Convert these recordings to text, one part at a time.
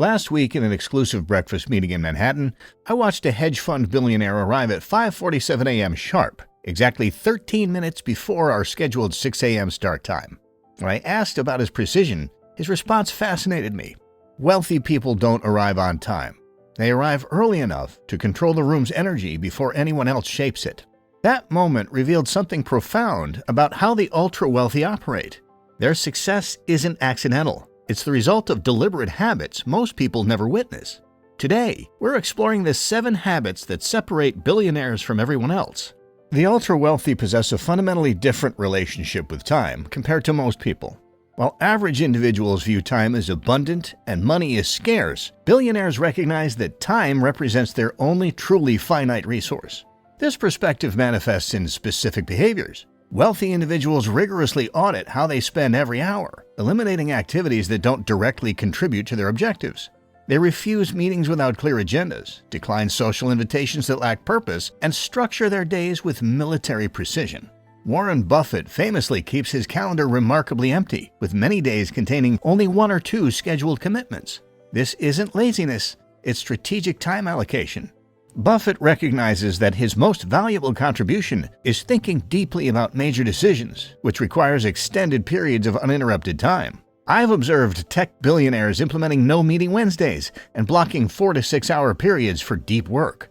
Last week, in an exclusive breakfast meeting in Manhattan, I watched a hedge fund billionaire arrive at 5:47 a.m. sharp, exactly 13 minutes before our scheduled 6 a.m. start time. When I asked about his precision, his response fascinated me. Wealthy people don't arrive on time. They arrive early enough to control the room's energy before anyone else shapes it. That moment revealed something profound about how the ultra-wealthy operate. Their success isn't accidental. It's the result of deliberate habits most people never witness. Today, we're exploring the 7 habits that separate billionaires from everyone else. The ultra-wealthy possess a fundamentally different relationship with time compared to most people. While average individuals view time as abundant and money as scarce, billionaires recognize that time represents their only truly finite resource. This perspective manifests in specific behaviors. Wealthy individuals rigorously audit how they spend every hour, eliminating activities that don't directly contribute to their objectives. They refuse meetings without clear agendas, decline social invitations that lack purpose, and structure their days with military precision. Warren Buffett famously keeps his calendar remarkably empty, with many days containing only 1 or 2 scheduled commitments. This isn't laziness, it's strategic time allocation. Buffett recognizes that his most valuable contribution is thinking deeply about major decisions, which requires extended periods of uninterrupted time. I've observed tech billionaires implementing no-meeting Wednesdays and blocking 4 to 6 hour periods for deep work.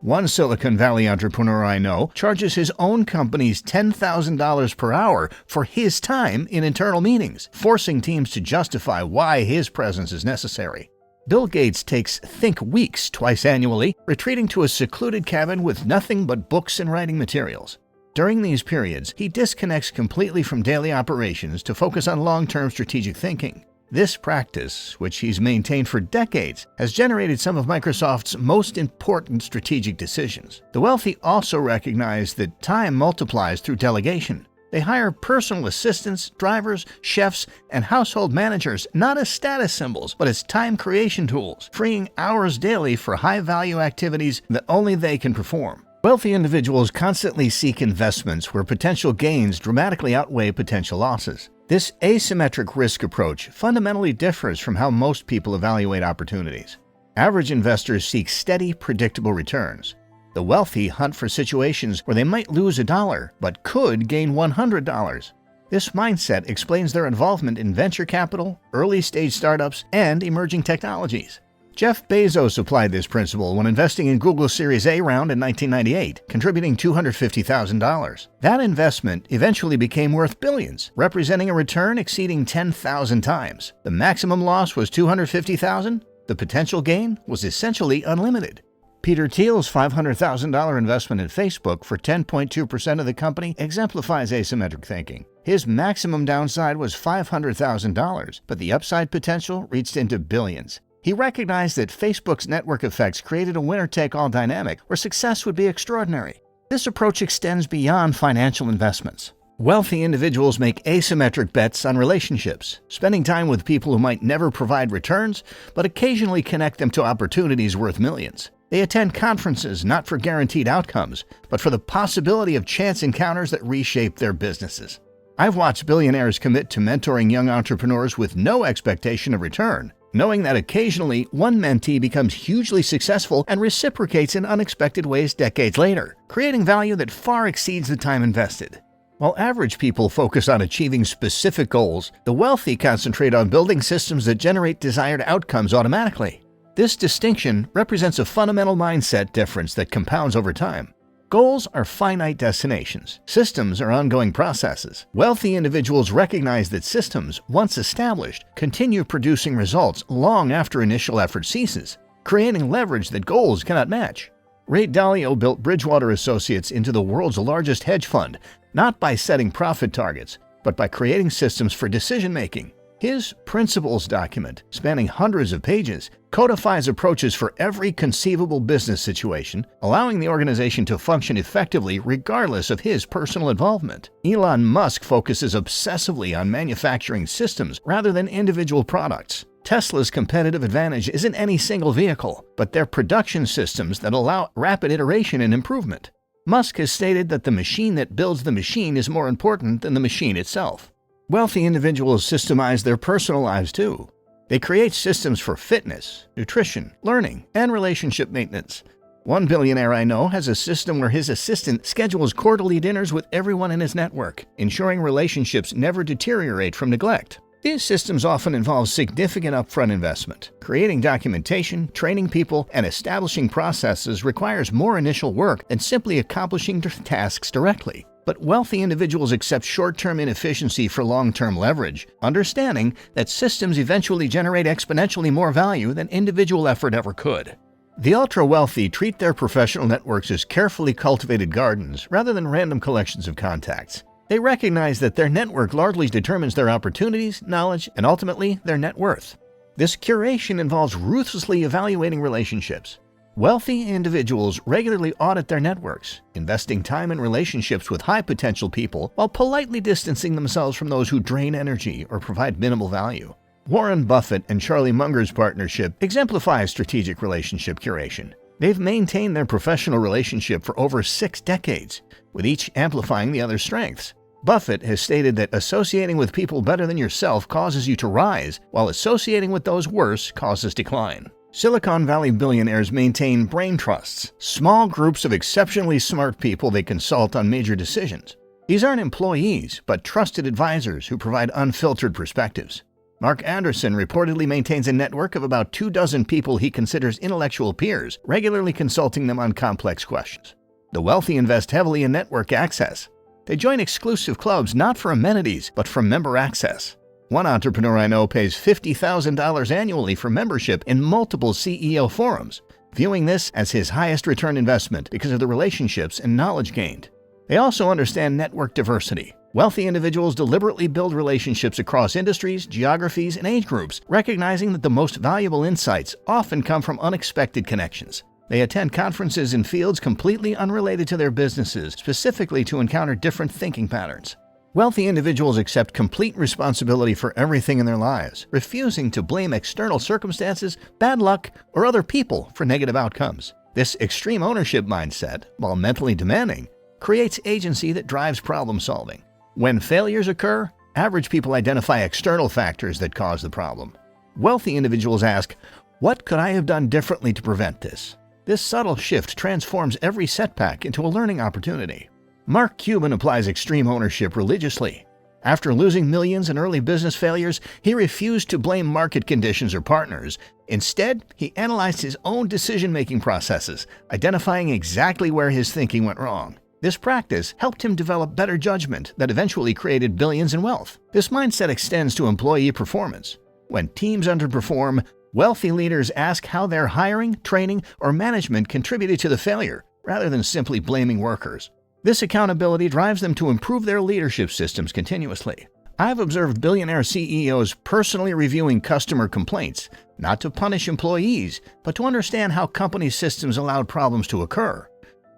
One Silicon Valley entrepreneur I know charges his own companies $10,000 per hour for his time in internal meetings, forcing teams to justify why his presence is necessary. Bill Gates takes Think Weeks twice annually, retreating to a secluded cabin with nothing but books and writing materials. During these periods, he disconnects completely from daily operations to focus on long-term strategic thinking. This practice, which he's maintained for decades, has generated some of Microsoft's most important strategic decisions. The wealthy also recognize that time multiplies through delegation. They hire personal assistants, drivers, chefs, and household managers not as status symbols, but as time creation tools, freeing hours daily for high-value activities that only they can perform. Wealthy individuals constantly seek investments where potential gains dramatically outweigh potential losses. This asymmetric risk approach fundamentally differs from how most people evaluate opportunities. Average investors seek steady, predictable returns. The wealthy hunt for situations where they might lose $1 but could gain $100. This mindset explains their involvement in venture capital, early-stage startups, and emerging technologies. Jeff Bezos applied this principle when investing in Google's Series A round in 1998, contributing $250,000. That investment eventually became worth billions, representing a return exceeding 10,000 times. The maximum loss was $250,000. The potential gain was essentially unlimited. Peter Thiel's $500,000 investment in Facebook for 10.2% of the company exemplifies asymmetric thinking. His maximum downside was $500,000, but the upside potential reached into billions. He recognized that Facebook's network effects created a winner-take-all dynamic where success would be extraordinary. This approach extends beyond financial investments. Wealthy individuals make asymmetric bets on relationships, spending time with people who might never provide returns, but occasionally connect them to opportunities worth millions. They attend conferences not for guaranteed outcomes, but for the possibility of chance encounters that reshape their businesses. I've watched billionaires commit to mentoring young entrepreneurs with no expectation of return, knowing that occasionally one mentee becomes hugely successful and reciprocates in unexpected ways decades later, creating value that far exceeds the time invested. While average people focus on achieving specific goals, the wealthy concentrate on building systems that generate desired outcomes automatically. This distinction represents a fundamental mindset difference that compounds over time. Goals are finite destinations. Systems are ongoing processes. Wealthy individuals recognize that systems, once established, continue producing results long after initial effort ceases, creating leverage that goals cannot match. Ray Dalio built Bridgewater Associates into the world's largest hedge fund, not by setting profit targets, but by creating systems for decision-making. His Principles document, spanning hundreds of pages, codifies approaches for every conceivable business situation, allowing the organization to function effectively regardless of his personal involvement. Elon Musk focuses obsessively on manufacturing systems rather than individual products. Tesla's competitive advantage isn't any single vehicle, but their production systems that allow rapid iteration and improvement. Musk has stated that the machine that builds the machine is more important than the machine itself. Wealthy individuals systemize their personal lives too. They create systems for fitness, nutrition, learning, and relationship maintenance. One billionaire I know has a system where his assistant schedules quarterly dinners with everyone in his network, ensuring relationships never deteriorate from neglect. These systems often involve significant upfront investment. Creating documentation, training people, and establishing processes requires more initial work than simply accomplishing tasks directly. But wealthy individuals accept short-term inefficiency for long-term leverage, understanding that systems eventually generate exponentially more value than individual effort ever could. The ultra-wealthy treat their professional networks as carefully cultivated gardens rather than random collections of contacts. They recognize that their network largely determines their opportunities, knowledge, and ultimately their net worth. This curation involves ruthlessly evaluating relationships. Wealthy individuals regularly audit their networks, investing time in relationships with high-potential people while politely distancing themselves from those who drain energy or provide minimal value. Warren Buffett and Charlie Munger's partnership exemplifies strategic relationship curation. They've maintained their professional relationship for over 6 decades, with each amplifying the other's strengths. Buffett has stated that associating with people better than yourself causes you to rise, while associating with those worse causes decline. Silicon Valley billionaires maintain brain trusts, small groups of exceptionally smart people they consult on major decisions. These aren't employees, but trusted advisors who provide unfiltered perspectives. Mark Anderson reportedly maintains a network of about 24 people he considers intellectual peers, regularly consulting them on complex questions. The wealthy invest heavily in network access. They join exclusive clubs not for amenities, but for member access. One entrepreneur I know pays $50,000 annually for membership in multiple CEO forums, viewing this as his highest return investment because of the relationships and knowledge gained. They also understand network diversity. Wealthy individuals deliberately build relationships across industries, geographies, and age groups, recognizing that the most valuable insights often come from unexpected connections. They attend conferences in fields completely unrelated to their businesses, specifically to encounter different thinking patterns. Wealthy individuals accept complete responsibility for everything in their lives, refusing to blame external circumstances, bad luck, or other people for negative outcomes. This extreme ownership mindset, while mentally demanding, creates agency that drives problem solving. When failures occur, average people identify external factors that cause the problem. Wealthy individuals ask, "What could I have done differently to prevent this?" This subtle shift transforms every setback into a learning opportunity. Mark Cuban applies extreme ownership religiously. After losing millions in early business failures, he refused to blame market conditions or partners. Instead, he analyzed his own decision-making processes, identifying exactly where his thinking went wrong. This practice helped him develop better judgment that eventually created billions in wealth. This mindset extends to employee performance. When teams underperform, wealthy leaders ask how their hiring, training, or management contributed to the failure, rather than simply blaming workers. This accountability drives them to improve their leadership systems continuously. I've observed billionaire CEOs personally reviewing customer complaints, not to punish employees, but to understand how company systems allowed problems to occur.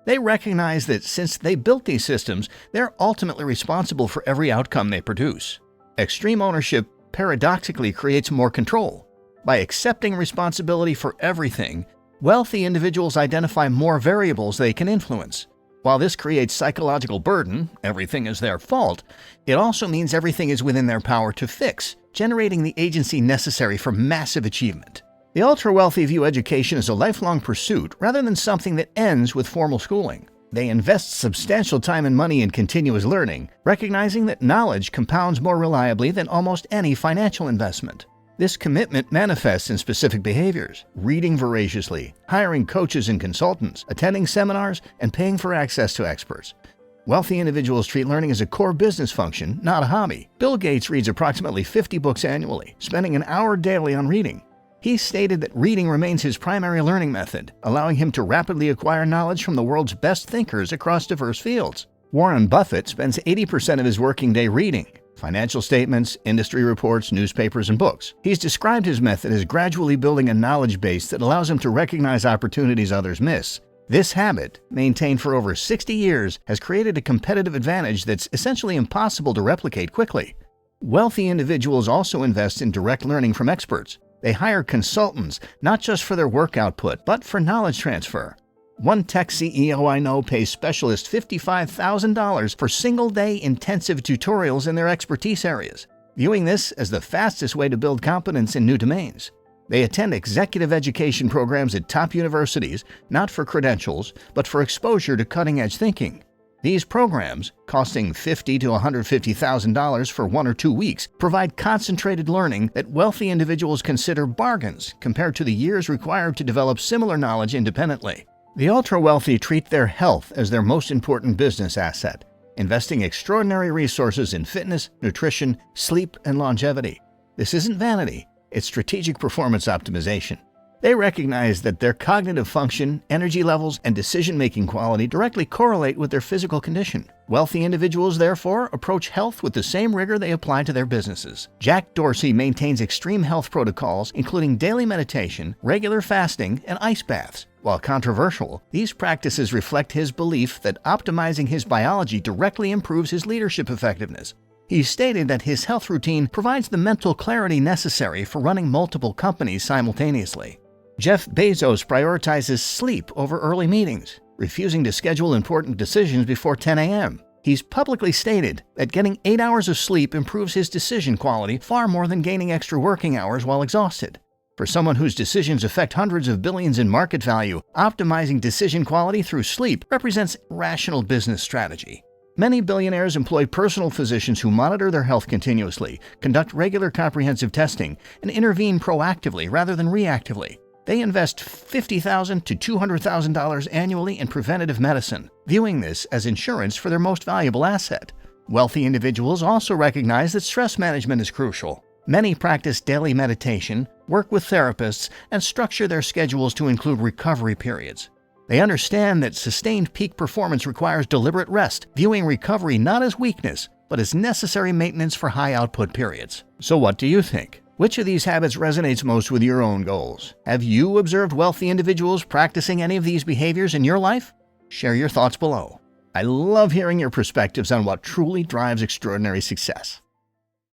They recognize that since they built these systems, they're ultimately responsible for every outcome they produce. Extreme ownership paradoxically creates more control. By accepting responsibility for everything, wealthy individuals identify more variables they can influence. While this creates psychological burden, everything is their fault, it also means everything is within their power to fix, generating the agency necessary for massive achievement. The ultra-wealthy view education as a lifelong pursuit rather than something that ends with formal schooling. They invest substantial time and money in continuous learning, recognizing that knowledge compounds more reliably than almost any financial investment. This commitment manifests in specific behaviors: reading voraciously, hiring coaches and consultants, attending seminars, and paying for access to experts. Wealthy individuals treat learning as a core business function, not a hobby. Bill Gates reads approximately 50 books annually, spending an hour daily on reading. He stated that reading remains his primary learning method, allowing him to rapidly acquire knowledge from the world's best thinkers across diverse fields. Warren Buffett spends 80% of his working day reading financial statements, industry reports, newspapers, and books. He's described his method as gradually building a knowledge base that allows him to recognize opportunities others miss. This habit, maintained for over 60 years, has created a competitive advantage that's essentially impossible to replicate quickly. Wealthy individuals also invest in direct learning from experts. They hire consultants, not just for their work output, but for knowledge transfer. One tech CEO I know pays specialists $55,000 for single-day intensive tutorials in their expertise areas. viewing this as the fastest way to build competence in new domains. They attend executive education programs at top universities, not for credentials, but for exposure to cutting-edge thinking. These programs, costing $50,000 to $150,000 for 1 or 2 weeks, provide concentrated learning that wealthy individuals consider bargains compared to the years required to develop similar knowledge independently. The ultra-wealthy treat their health as their most important business asset, investing extraordinary resources in fitness, nutrition, sleep, and longevity. This isn't vanity, it's strategic performance optimization. They recognize that their cognitive function, energy levels, and decision-making quality directly correlate with their physical condition. Wealthy individuals, therefore, approach health with the same rigor they apply to their businesses. Jack Dorsey maintains extreme health protocols, including daily meditation, regular fasting, and ice baths. While controversial, these practices reflect his belief that optimizing his biology directly improves his leadership effectiveness. He stated that his health routine provides the mental clarity necessary for running multiple companies simultaneously. Jeff Bezos prioritizes sleep over early meetings, refusing to schedule important decisions before 10 a.m. He's publicly stated that getting 8 hours of sleep improves his decision quality far more than gaining extra working hours while exhausted. For someone whose decisions affect hundreds of billions in market value, optimizing decision quality through sleep represents rational business strategy. Many billionaires employ personal physicians who monitor their health continuously, conduct regular comprehensive testing, and intervene proactively rather than reactively. They invest $50,000 to $200,000 annually in preventative medicine, viewing this as insurance for their most valuable asset. Wealthy individuals also recognize that stress management is crucial. Many practice daily meditation, work with therapists, and structure their schedules to include recovery periods. They understand that sustained peak performance requires deliberate rest, viewing recovery not as weakness, but as necessary maintenance for high-output periods. So what do you think? Which of these habits resonates most with your own goals? Have you observed wealthy individuals practicing any of these behaviors in your life? Share your thoughts below. I love hearing your perspectives on what truly drives extraordinary success.